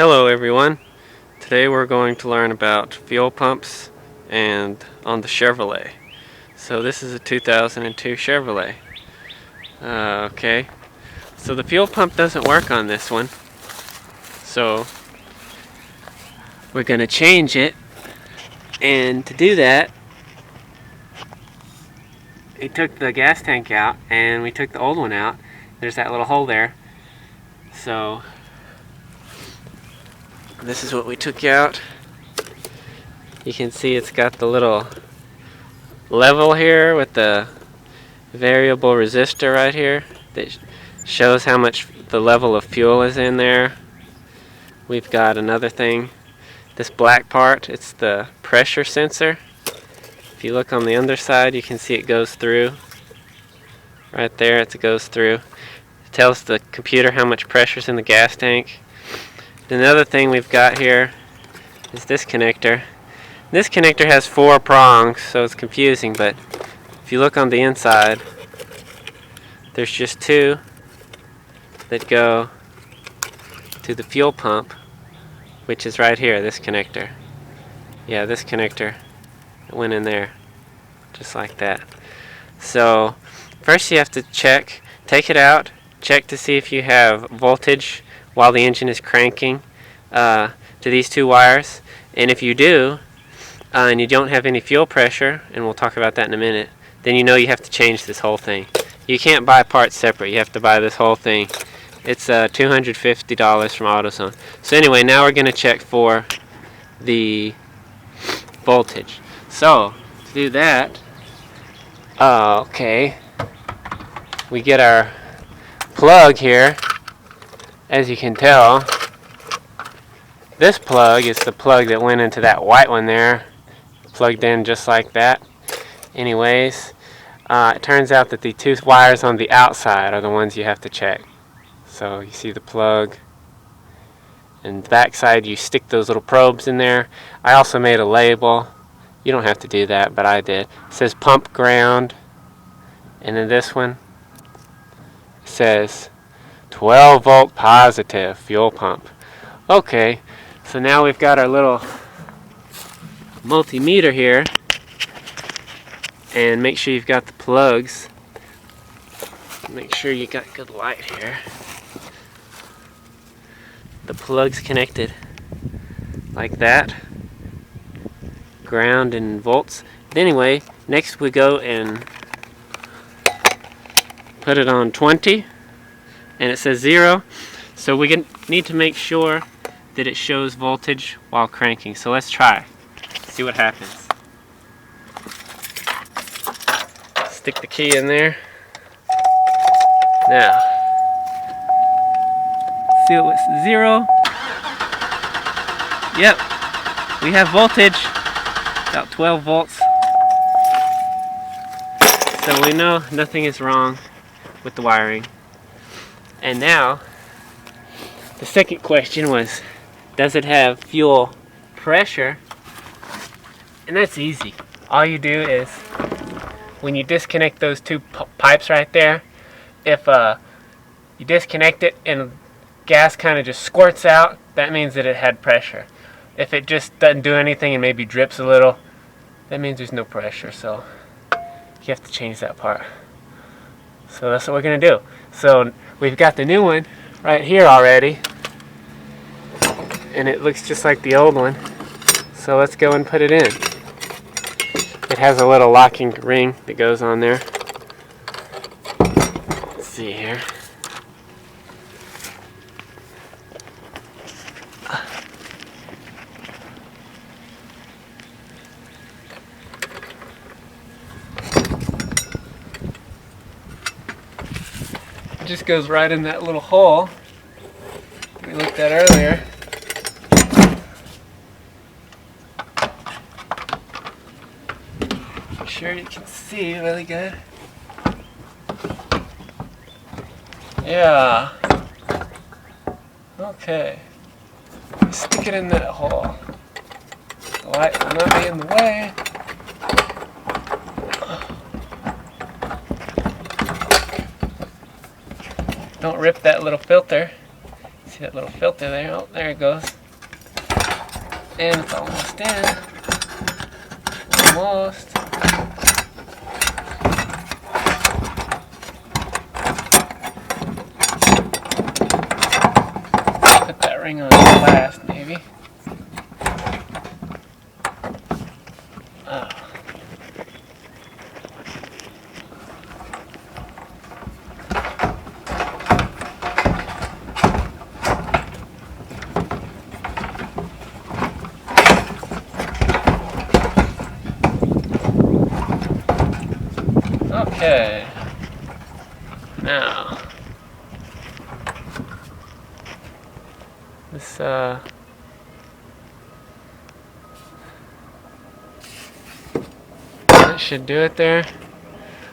Hello everyone. Today we're going to learn about fuel pumps and on the Chevrolet. So this is a 2002 Chevrolet. Okay, so the fuel pump doesn't work on this one. So we're going to change it, and to do that we took the gas tank out and we took the old one out. There's that little hole there. So this is what we took out. You can see it's got the little level here with the variable resistor right here that shows how much the level of fuel is in there. We've got another thing, this black part, it's the pressure sensor. If you look on the underside, you can see it goes through. Right there, it goes through. It tells the computer how much pressure is in the gas tank. Another thing we've got here is this connector. This connector has 4 prongs, so it's confusing, but if you look on the inside, there's just 2 that go to the fuel pump, which is right here, this connector. Yeah, this connector went in there, just like that. So first you have to take it out, check to see if you have voltage while the engine is cranking to these 2 wires. And if you do, and you don't have any fuel pressure, and we'll talk about that in a minute, then you know you have to change this whole thing. You can't buy parts separate, you have to buy this whole thing. It's $250 from AutoZone. So anyway, now we're going to check for the voltage. So to do that, okay, we get our plug here. As you can tell, this plug is the plug that went into that white one there, plugged in just like that. Anyways, it turns out that the 2 wires on the outside are the ones you have to check. So you see the plug, and the back side you stick those little probes in there. I also made a label. You don't have to do that, but I did. It says pump ground, and then this one says 12 volt positive fuel pump. Okay, so now we've got our little multimeter here, and make sure you've got the plugs. Make sure you got good light here. The plug's connected like that, ground and volts. But anyway, next we go and put it on 20, and it says 0. So we need to make sure that it shows voltage while cranking. So let's try. See what happens. Stick the key in there. Now, see what was 0. Yep, we have voltage, about 12 volts. So we know nothing is wrong with the wiring. And now, the second question was, does it have fuel pressure? And that's easy. All you do is, when you disconnect those 2 pipes right there, if you disconnect it and gas kind of just squirts out, that means that it had pressure. If it just doesn't do anything and maybe drips a little, that means there's no pressure. So you have to change that part. So that's what we're going to do. So we've got the new one right here already, and it looks just like the old one. So let's go and put it in. It has a little locking ring that goes on there. Let's see here. It just goes right in that little hole we looked at earlier. Make sure you can see really good. Yeah. Okay. Stick it in that hole. The light will not be in the way. Don't rip that little filter. See that little filter there? Oh, there it goes. And it's almost in. Almost. Put that ring on last, maybe. Oh. Okay. Now, this that should do it there.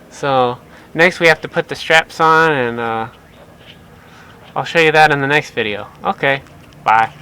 So next we have to put the straps on, and I'll show you that in the next video. Okay, bye.